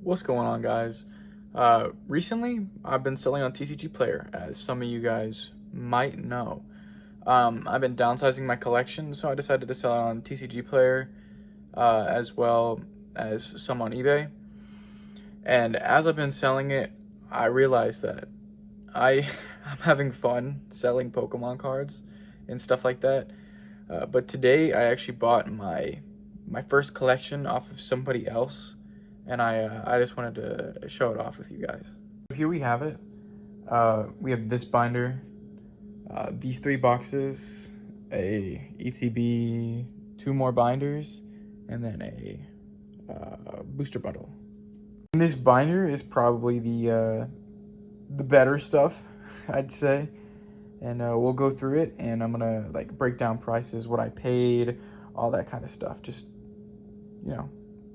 What's going on, guys? Recently, I've been selling on TCG Player, as some of you guys might know. I've been downsizing my collection, so I decided to sell it on TCG Player, as well as some on eBay. And as I've been selling it, I realized that I'm having fun selling Pokemon cards and stuff like that. But today, I actually bought my first collection off of somebody else, and I just wanted to show it off with you guys. Here we have it. We have this binder, these 3 boxes, a ETB, 2 more binders, and then a booster bundle. And this binder is probably the better stuff, I'd say. And we'll go through it, and I'm gonna break down prices, what I paid, all that kind of stuff, just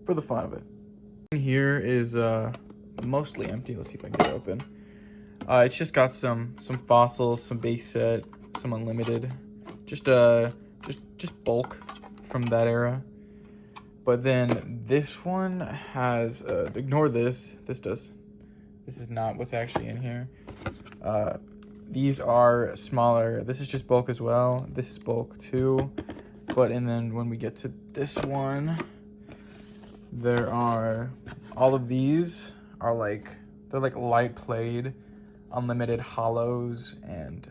for the fun of it. Here is mostly empty. Let's see if I can get it open. It's just got some fossils, some base set, some unlimited, just bulk from that era. But then this one has ignore this. This is not what's actually in here. These are smaller. This is just bulk as well. This is bulk too. And then when we get to this one, there are all of these are they're light played, unlimited hollows, and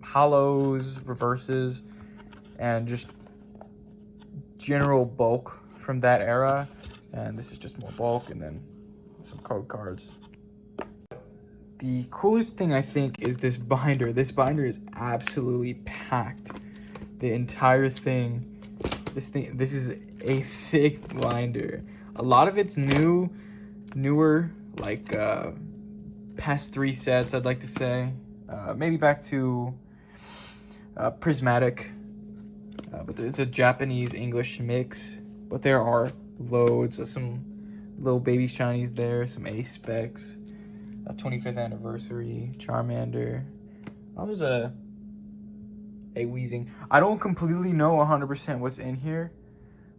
hollows, reverses, and just general bulk from that era. And this is just more bulk, and then some code cards. The coolest thing, I think, is this binder. This binder is absolutely packed. The entire thing. This is a thick binder. A lot of it's newer, past 3 sets, I'd like to say. Maybe back to Prismatic. But it's a Japanese-English mix. But there are loads of some little baby shinies there, some ace specs, a 25th anniversary, Charmander. There's a Weezing. I don't completely know 100% what's in here,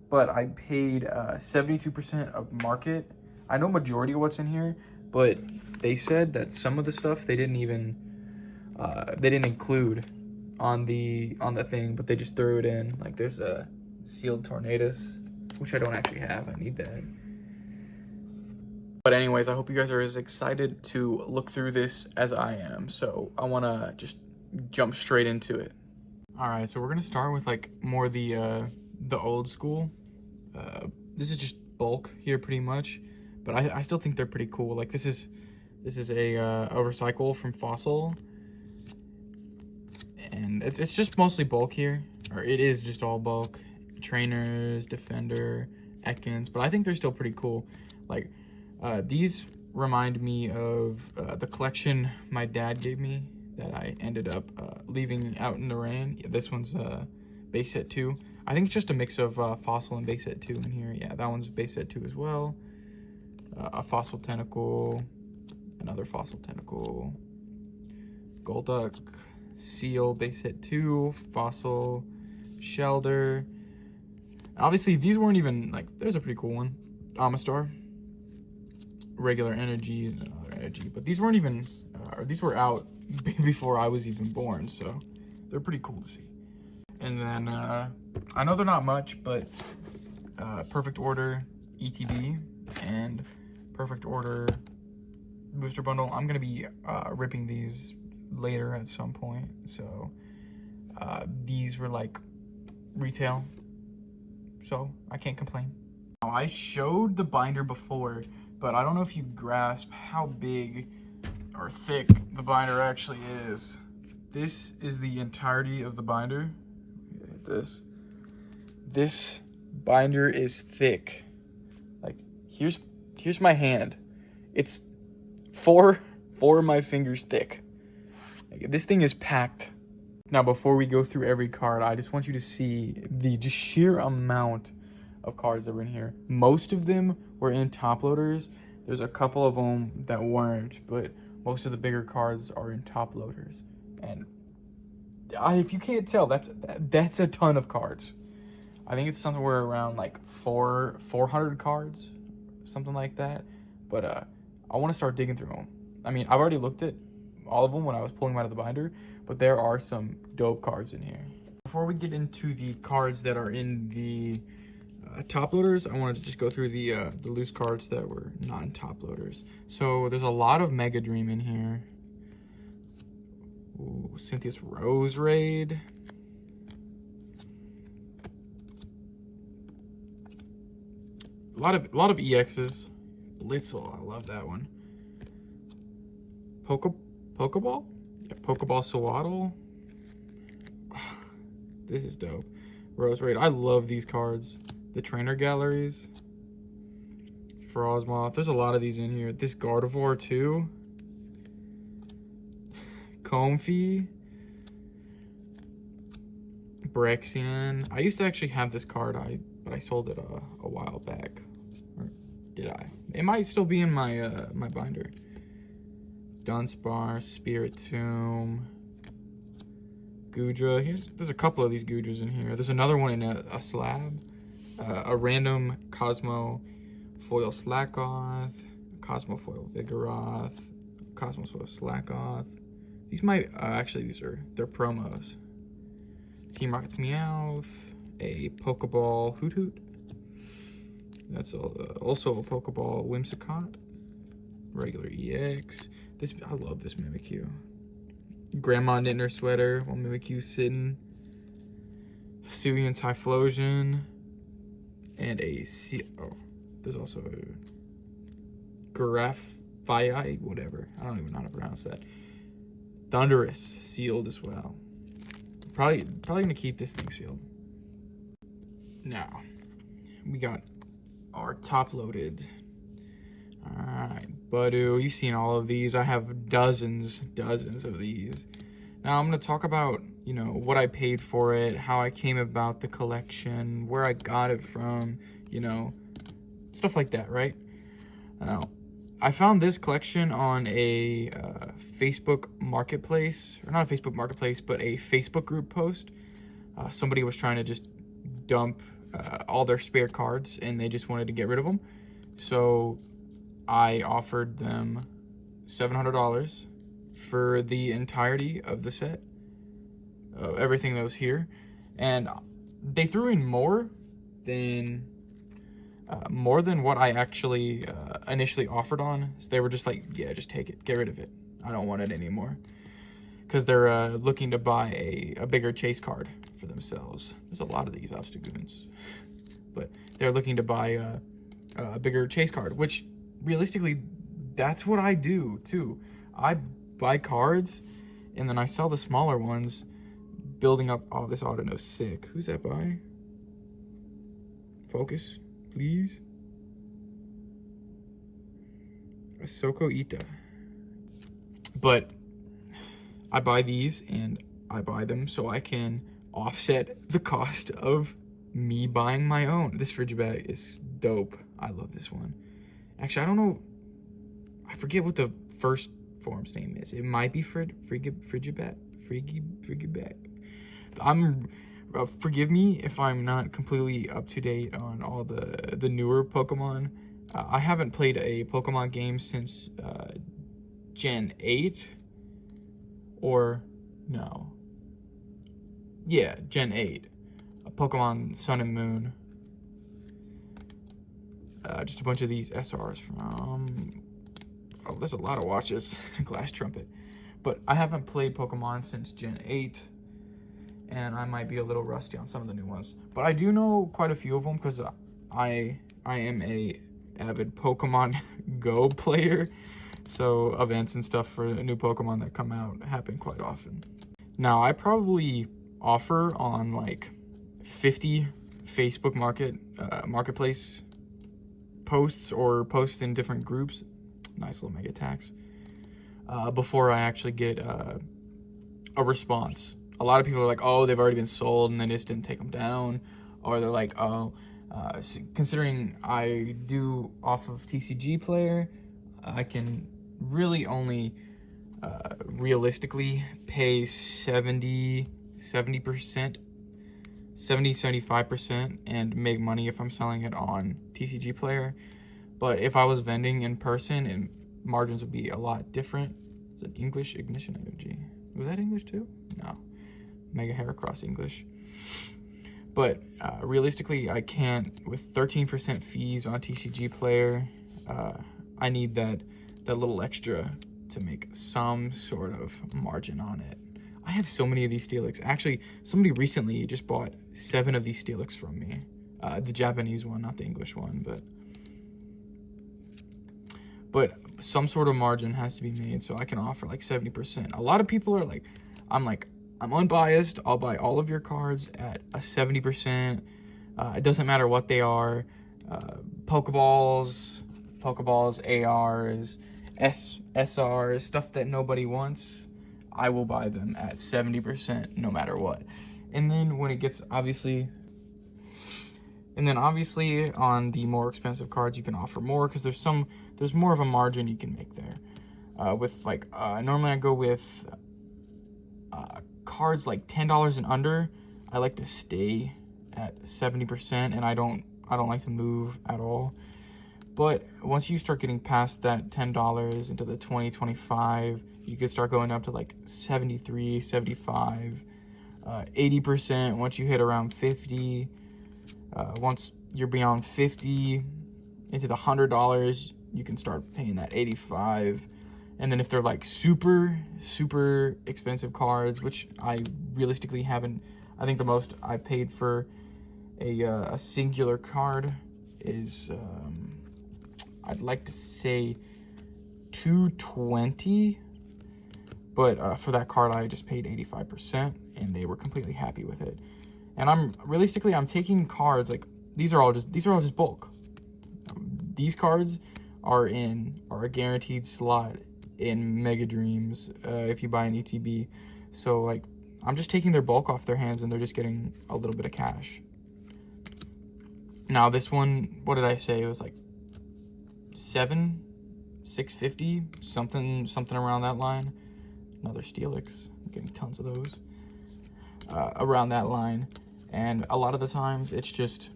but I paid 72% of market. I know majority of what's in here, but they said that some of the stuff they didn't include on the thing, but they just threw it in. Like there's a sealed Tornadus, which I don't actually have. I need that. But anyways, I hope you guys are as excited to look through this as I am. So I want to just jump straight into it. All right, so we're gonna start with more the old school. This is just bulk here pretty much, but I still think they're pretty cool. This is a recycle from Fossil, and it's just mostly bulk here, or it is just all bulk. Trainers, Defender, Ekans, but I think they're still pretty cool. These remind me of the collection my dad gave me that I ended up leaving out in the rain. This one's base set 2. I think it's just a mix of Fossil and base set 2 in here. Yeah, that one's base set 2 as well. A Fossil Tentacle, another Fossil Tentacle, Golduck, Seal, base set 2, Fossil, Shelder. Obviously, these weren't even, there's a pretty cool one. Amistar, regular energy, another energy. But these weren't even, these were out before I was even born, so they're pretty cool to see. And then I know they're not much, but Perfect Order ETB and Perfect Order booster bundle. I'm gonna be ripping these later at some point, so these were retail, so I can't complain. Now, I showed the binder before, but I don't know if you grasp how big or thick the binder actually is. This is the entirety of the binder. Look at this. This binder is thick. Here's my hand. It's four of my fingers thick. This thing is packed. Now, before we go through every card, I just want you to see the just sheer amount of cards that were in here. Most of them were in top loaders. There's a couple of them that weren't, but most of the bigger cards are in top loaders. And if you can't tell, that's a ton of cards. I think it's somewhere around 400 cards, something like that. But I want to start digging through them. I mean, I've already looked at all of them when I was pulling them out of the binder, but there are some dope cards in here. Before we get into the cards that are in the top loaders, I wanted to just go through the loose cards that were not top loaders. So there's a lot of Mega Dream in here. Ooh, Cynthia's Rose Raid. A lot of EXs. Blitzel, I love that one. Pokeball? Yeah, Pokeball Swaddle. This is dope. Rose Raid. I love these cards. The Trainer Galleries. Frosmoth. There's a lot of these in here. This Gardevoir too. Comfey. Brexian. I used to actually have this card, but I sold it a while back. Or did I? It might still be in my my binder. Dunsparce, Spiritomb, Goodra. There's a couple of these Goodras in here. There's another one in a slab. A random Cosmo Foil Slackoth, Cosmo Foil Vigoroth, Cosmo Foil Slackoth. These might actually they're promos. Team Rocket's Meowth, a Pokeball Hoot Hoot. That's also a Pokeball Whimsicott. Regular EX. I love this Mimikyu. Grandma knitting her sweater while Mimikyu's sitting. Hisuian Typhlosion. And there's also a Giraffii, whatever. I don't even know how to pronounce that. Thundurus, sealed as well. Probably gonna keep this thing sealed. Now, we got our top loaded. Alright, Budu, you've seen all of these. I have dozens of these. Now I'm gonna talk about, what I paid for it, how I came about the collection, where I got it from, stuff like that, right? Now, I found this collection on a Facebook marketplace, or not a Facebook marketplace, but a Facebook group post. Somebody was trying to just dump all their spare cards, and they just wanted to get rid of them. So I offered them $700 for the entirety of the set, everything that was here, and they threw in more than what I actually initially offered on. So they were just like, yeah, just take it, get rid of it. I don't want it anymore, because they're looking to buy a bigger chase card for themselves. There's a lot of these Obstagoons, but they're looking to buy a bigger chase card, which realistically, that's what I do too. I buy cards and then I sell the smaller ones, building up. Oh, this auto knows sick. Who's that by? Focus, please. Ahsoka Ita. But I buy these, and I buy them so I can offset the cost of me buying my own. This Frigiback is dope. I love this one. Actually, I don't know. I forget what the first form's name is. It might be Frigiback. Forgive me if I'm not completely up to date on all the newer Pokemon. I haven't played a Pokemon game since Gen 8, or no. Yeah, Gen 8. Pokemon Sun and Moon. Just a bunch of these SRs from... Oh, there's a lot of watches. Glass Trumpet. But I haven't played Pokemon since Gen 8, and I might be a little rusty on some of the new ones. But I do know quite a few of them, because I am a avid Pokemon Go player. So events and stuff for new Pokemon that come out happen quite often. Now, I probably offer on like 50 Facebook marketplace posts, or posts in different groups. Nice little mega tax. Before I actually get a response. A lot of people are like, oh, they've already been sold and they just didn't take them down. Or they're like, oh, considering I do off of TCG Player, I can really only realistically pay 75% and make money if I'm selling it on TCG Player. But if I was vending in person, and margins would be a lot different. Is it English Ignition Energy? Was that English too? No. Mega Heracross English. But realistically, I can't, with 13% fees on TCG Player, I need that little extra to make some sort of margin on it. I have so many of these Steelix. Actually, somebody recently just bought 7 of these Steelix from me. The Japanese one, not the English one, but some sort of margin has to be made so I can offer like 70%. A lot of people are like, I'm unbiased. I'll buy all of your cards at a 70%. It doesn't matter what they are. Pokeballs, ARs, SRs, stuff that nobody wants. I will buy them at 70% no matter what. And then when it gets obviously on the more expensive cards you can offer more because there's more of a margin you can make there. With like normally I go with cards like $10 and under. I like to stay at 70% and I don't like to move at all. But once you start getting past that $10 into the 20, 25, you could start going up to like 73, 75, 80% once you hit around 50. Once you're beyond 50 into the $100, you can start paying that 85. And then if they're like super, super expensive cards, which I realistically haven't, I think the most I paid for a singular card is, I'd like to say $220. But for that card, I just paid 85% and they were completely happy with it. And I'm taking cards, like these are all just bulk. These cards are a guaranteed slot in Mega Dreams if you buy an ETB. So like I'm just taking their bulk off their hands and they're just getting a little bit of cash. Now this one, what did I say? It was like $650, something around that line. Another Steelix, I'm getting tons of those around that line. And a lot of the times it's just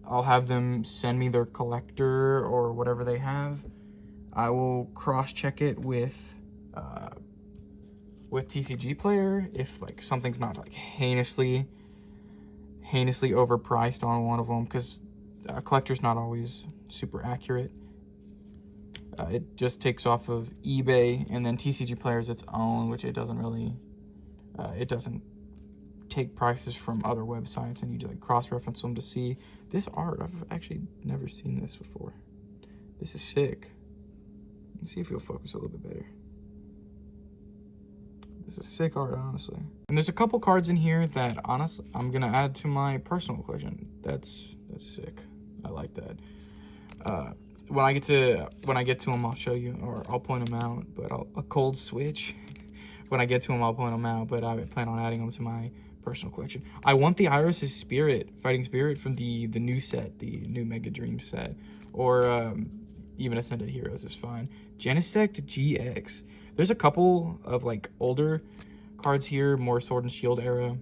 I'll have them send me their collector or whatever they have. I will cross-check it with TCG Player if like something's not like heinously overpriced on one of them, because collector's not always super accurate. It just takes off of eBay, and then TCG Player is its own, which it doesn't take prices from other websites, and you just like cross-reference them to see this art. I've actually never seen this before. This is sick. Let's see if you'll focus a little bit better. This is sick art, honestly. And there's a couple cards in here that honestly I'm gonna add to my personal collection. That's sick. I like that. When I get to them, I'll show you, or I'll point them out. But a cold switch. When I get to them, I'll point them out. But I plan on adding them to my personal collection. I want the Iris' Spirit, Fighting Spirit from the new set, the new Mega Dream set, or even Ascended Heroes is fine. Genesect GX. There's a couple of like older cards here, more Sword and Shield era,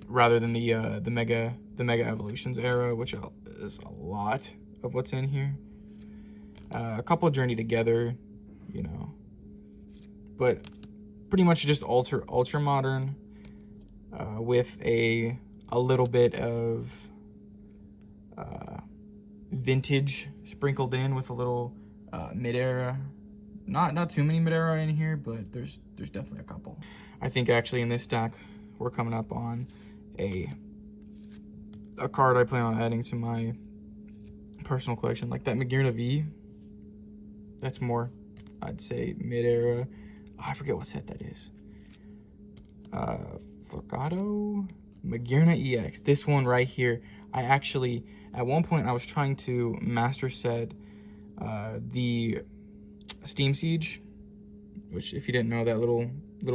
rather than the Mega Evolutions era, which is a lot of what's in here. A couple of Journey Together, you know, but pretty much just ultra modern, with a little bit of vintage sprinkled in with a little mid-era. Not too many mid-era in here, but there's definitely a couple. I think actually in this stack we're coming up on a card I plan on adding to my personal collection, like that Magearna V. That's more, I'd say, mid-era. Oh, I forget what set that is. Forgato Magearna EX. This one right here. I actually, at one point, I was trying to master set the Steam Siege, which, if you didn't know, that little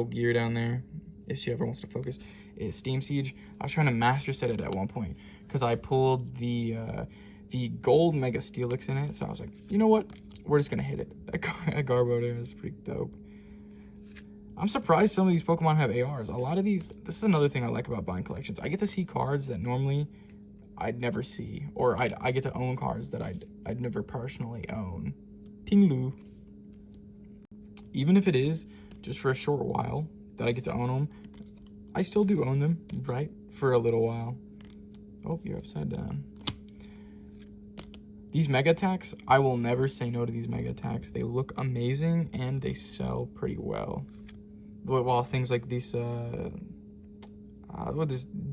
gear down there, if she ever wants to focus, is Steam Siege. I was trying to master set it at one point because I pulled the gold Mega Steelix in it. So I was like, you know what? We're just gonna hit it. That Garbo there is pretty dope. I'm surprised some of these Pokemon have ARs. A lot of these, this is another thing I like about buying collections. I get to see cards that normally I'd never see, or I get to own cards that I'd never personally own. Tinglu. Even if it is just for a short while that I get to own them, I still do own them, right? For a little while. Oh, you're upside down. These mega attacks, I will never say no to these mega attacks. They look amazing and they sell pretty well. While things like these, this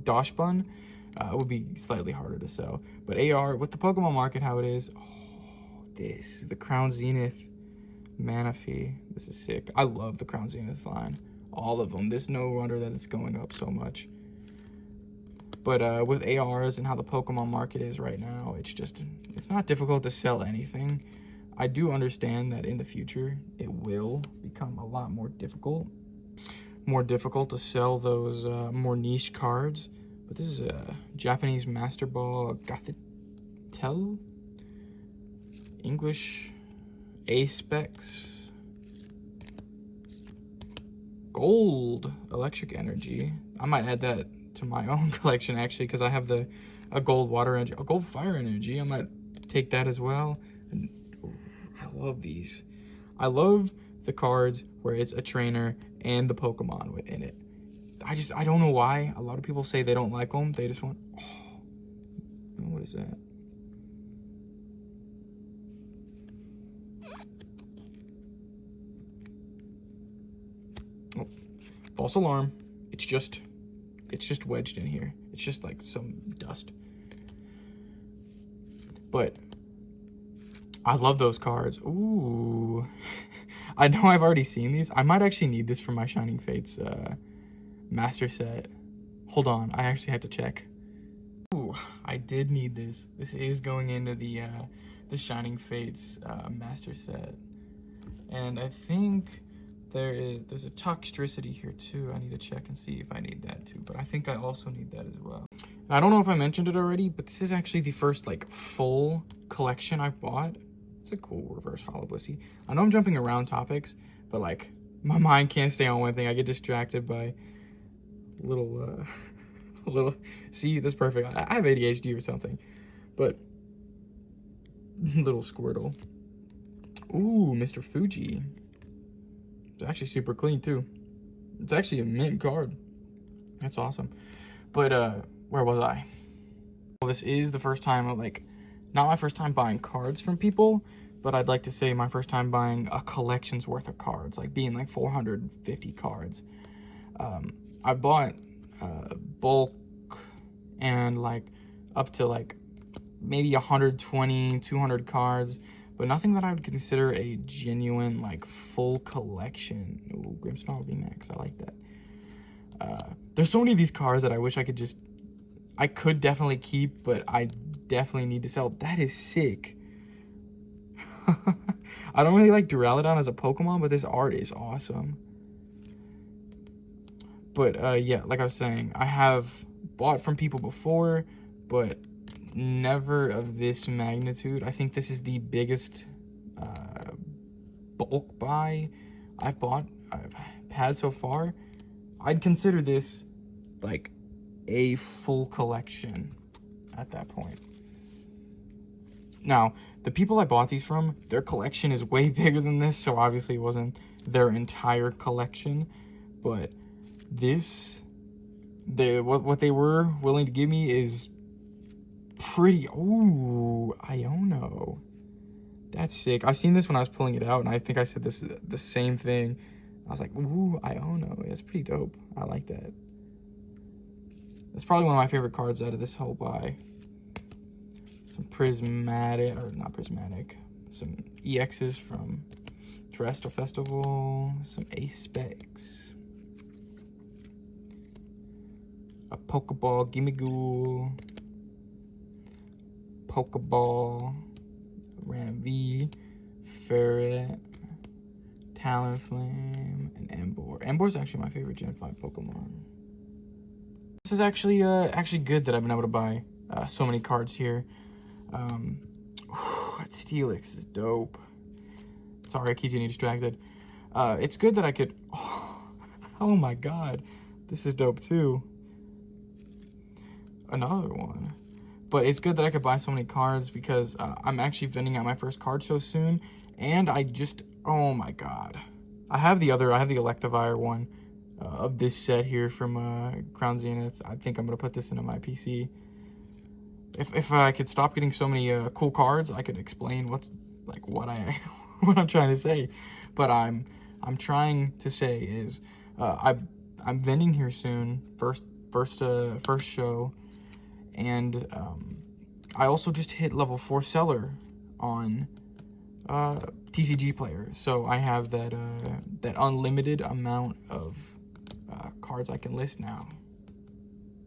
Dosh Bun would be slightly harder to sell. But AR, with the Pokemon market, how it is, the Crown Zenith Manaphy. This is sick. I love the Crown Zenith line. All of them. There's no wonder that it's going up so much. But with ARs and how the Pokemon market is right now, it's not difficult to sell anything. I do understand that in the future, it will become a lot more difficult. More difficult to sell those more niche cards. But this is a Japanese Master Ball Gothitelle. English A-Specs. Gold Electric Energy. I might add that to my own collection actually, because I have a gold water energy, a gold fire energy. I might take that as well. And I love these. I love the cards where it's a trainer and the Pokemon within it. I don't know why. A lot of people say they don't like them. They just want, what is that? Oh, false alarm. It's just wedged in here. It's just like some dust. But I love those cards. Ooh. I know I've already seen these. I might actually need this for my Shining Fates master set. Hold on, I actually had to check. Ooh, I did need this. This is going into the Shining Fates master set. And I think there's a Toxtricity here too. I need to check and see if I need that too, but I think I also need that as well. I don't know if I mentioned it already, but this is actually the first like full collection I've bought. It's a cool reverse holo Blissey. I know I'm jumping around topics, but like my mind can't stay on one thing. I get distracted by little see, that's perfect. I have ADHD or something, but little Squirtle. Ooh, Mr. Fuji. It's actually super clean too. It's actually a mint card. That's awesome. But where was I? Well, this is the first time not my first time buying cards from people, but I'd like to say my first time buying a collection's worth of cards, like being like 450 cards. I bought bulk and like up to like maybe 120, 200 cards, but nothing that I would consider a genuine like full collection. Ooh, Grimmsnarl VMAX, I like that. There's so many of these cards that I wish I could definitely keep, but I definitely need to sell. That is sick. I don't really like Duraludon as a Pokemon, but this art is awesome. But yeah, like I was saying, I have bought from people before, but never of this magnitude. I think this is the biggest bulk buy I've had so far. I'd consider this like a full collection at that point. Now, the people I bought these from, their collection is way bigger than this, so obviously it wasn't their entire collection, but what they were willing to give me is pretty. Ooh, Iono. That's sick. I've seen this when I was pulling it out, and I think I said the same thing. I was like, ooh, Iono. That's pretty dope. I like that. That's probably one of my favorite cards out of this whole buy. Some prismatic, or not prismatic, some EXs from Terrestrial Festival, some A-Specs, a Pokeball Gimmighoul, Pokeball, Random V, Ferret, Talonflame, and Emboar. Emboar is actually my favorite Gen 5 Pokemon. This is actually good that I've been able to buy so many cards here. That Steelix is dope. Sorry, I keep getting distracted. It's good that I could. Oh my god, this is dope too. Another one. But it's good that I could buy so many cards because I'm actually vending out my first card show soon. And oh my god. I have the Electivire one of this set here from Crown Zenith. I think I'm going to put this into my PC. If I could stop getting so many cool cards, I could explain what I'm trying to say. But I'm trying to say is I'm vending here soon, first show, and I also just hit level 4 seller on TCG Player, so I have that unlimited amount of cards I can list now.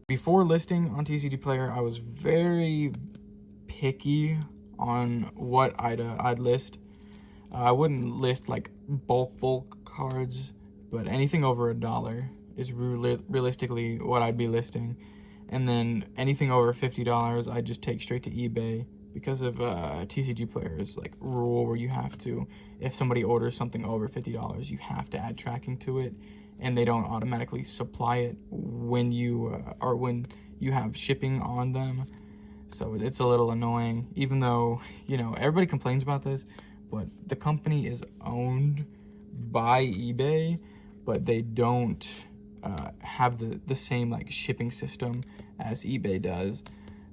Before listing on TCG Player, I was very picky on what I'd list. I wouldn't list like bulk cards, but anything over $1 is realistically what I'd be listing. And then anything over $50, I just take straight to eBay because of TCG Player's like rule where you have to, if somebody orders something over $50, you have to add tracking to it, and they don't automatically supply it when you have shipping on them. So it's a little annoying, even though, you know, everybody complains about this, but the company is owned by eBay, but they don't have the same like shipping system as eBay does.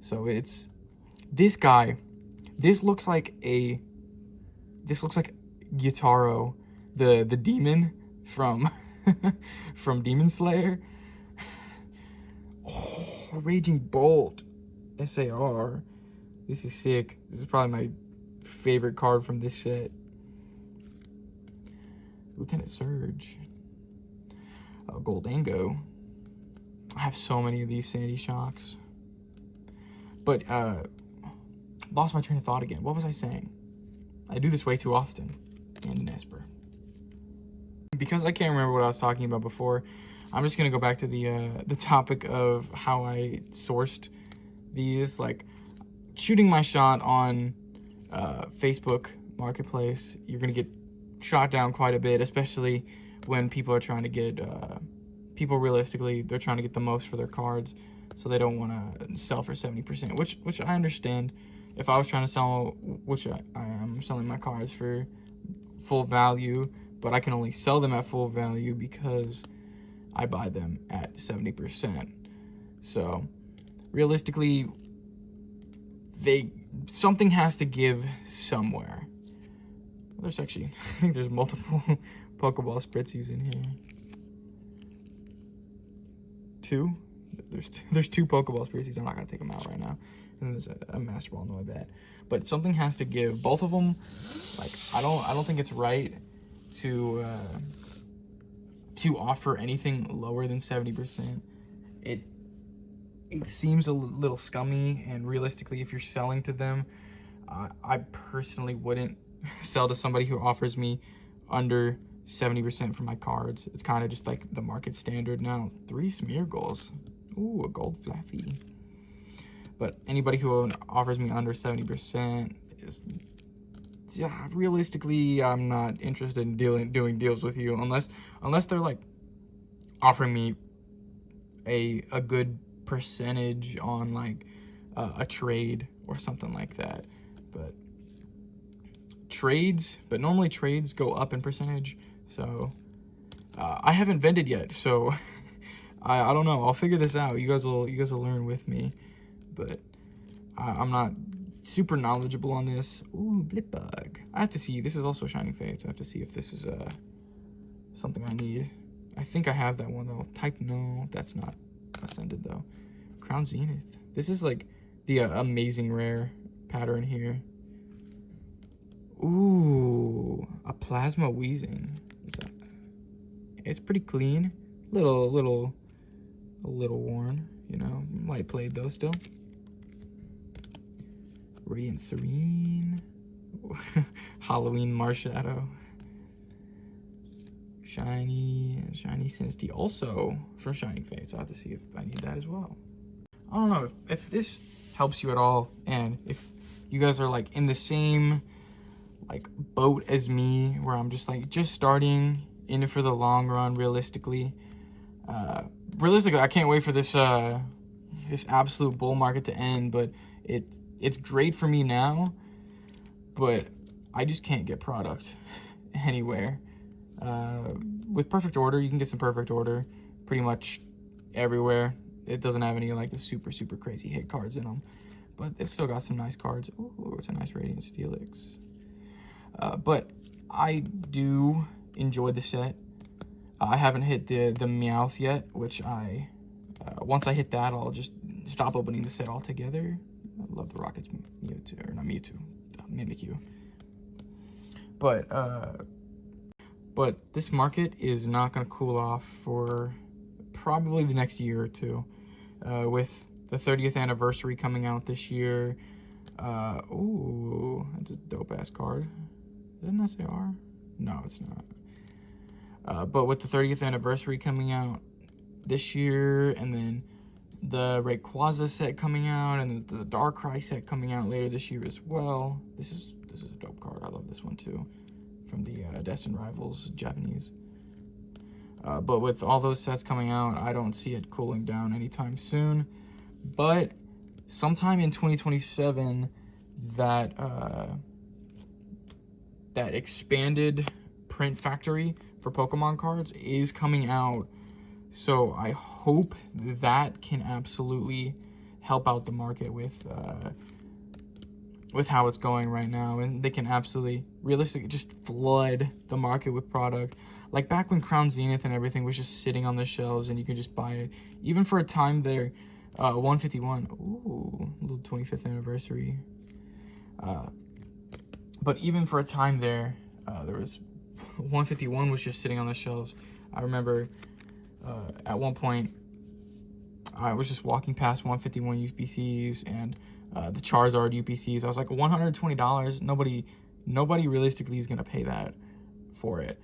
So it's this guy. This looks like Gyutaro, the demon from from Demon Slayer. Oh, Raging Bolt SAR. This is sick. This is probably my favorite card from this set. Lieutenant Surge. Goldango. I have so many of these Sandy Shocks. But, lost my train of thought again. What was I saying? I do this way too often. And Esper. Because I can't remember what I was talking about before, I'm just going to go back to the topic of how I sourced these. Like, shooting my shot on Facebook Marketplace, you're going to get shot down quite a bit, especially when people are trying to get, realistically, they're trying to get the most for their cards, so they don't want to sell for 70%, which I understand. If I was trying to sell, which I am selling my cards for full value, but I can only sell them at full value because I buy them at 70%. So, realistically, something has to give somewhere. There's actually, I think there's multiple Pokeball Spritzies in here. Two? There's two Pokeball Spritzies. I'm not going to take them out right now. And there's a Master Ball, no, I bet. But something has to give. Both of them, like, I don't think it's right to offer anything lower than 70%. It seems a little scummy, and realistically, if you're selling to them, I personally wouldn't sell to somebody who offers me under 70% for my cards. It's kind of just like the market standard now. 3 Smeargles. Ooh, a gold Flaffy. But anybody who offers me under 70% is, realistically, I'm not interested in doing deals with you unless they're like offering me a good percentage on like a trade or something like that. But normally trades go up in percentage. So I haven't vended yet, so I don't know. I'll figure this out. You guys will learn with me. But I'm not super knowledgeable on this. Ooh, Blipbug. I have to see. This is also Shining Fate, so I have to see if this is something I need. I think I have that one though. Type no, that's not Ascended though. Crown Zenith. This is like the amazing rare pattern here. Ooh, a Plasma Weezing. It's pretty clean. A little worn, you know. Light played though still. Radiant Serene. Halloween Marshadow. Shiny Sinistea, also from Shining Fate, so I have to see if I need that as well. I don't know if this helps you at all, and if you guys are like in the same like boat as me, where I'm just starting in it for the long run. Realistically, I can't wait for this this absolute bull market to end. But It's great for me now, but I just can't get product anywhere. With Perfect Order, you can get some Perfect Order pretty much everywhere. It doesn't have any like the super crazy hit cards in them, but it's still got some nice cards. Ooh, it's a nice Radiant Steelix. But I do enjoy the set. I haven't hit the Meowth yet, which once I hit that, I'll just stop opening the set altogether. I love the Rockets Mewtwo, or not Mewtwo, Mimikyu. But this market is not going to cool off for probably the next year or two. With the 30th anniversary coming out this year. Ooh, that's a dope-ass card. Is it an SAR? No, it's not. But with the 30th anniversary coming out this year, and then the Rayquaza set coming out, and the Darkrai set coming out later this year as well. This is a dope card. I love this one too, from the Destined Rivals Japanese. But with all those sets coming out, I don't see it cooling down anytime soon. But sometime in 2027, that expanded print factory for Pokemon cards is coming out. So I hope that can absolutely help out the market with how it's going right now, and they can absolutely realistically just flood the market with product. Like back when Crown Zenith and everything was just sitting on the shelves and you could just buy it, even for a time there. 151, ooh, little 25th anniversary. But even for a time there, there was 151 was just sitting on the shelves. I remember at one point I was just walking past 151 UPCs and the Charizard UPCs. I was like, $120. Nobody realistically is gonna pay that for it.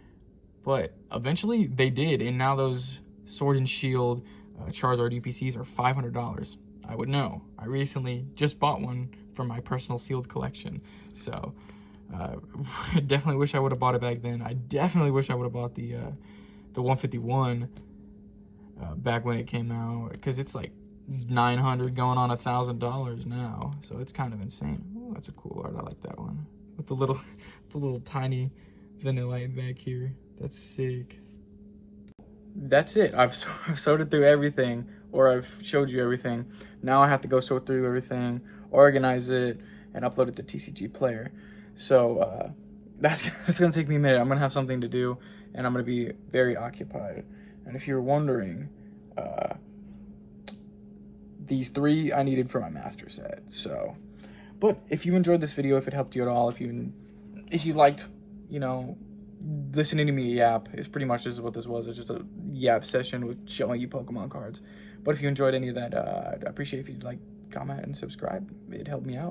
But eventually they did, and now those Sword and Shield Charizard UPCs are $500. I would know. I recently just bought one for my personal sealed collection. So I definitely wish I would have bought it back then. I definitely wish I would have bought the 151 back when it came out, because it's like $900 going on $1,000 now. So it's kind of insane. Oh, that's a cool art. I like that one with the little tiny Vanillite back here. That's sick. That's it. I've sorted through everything, or I've showed you everything. Now I have to go sort through everything, organize it, and upload it to TCG Player. So that's gonna take me a minute. I'm gonna have something to do, and I'm gonna be very occupied. And if you're wondering, these 3 I needed for my master set. So, but if you enjoyed this video, if it helped you at all, if you liked, listening to me yap, is pretty much this is what this was. It's just a yap session with showing you Pokemon cards. But if you enjoyed any of that, I'd appreciate if you'd like, comment, and subscribe. It'd help me out.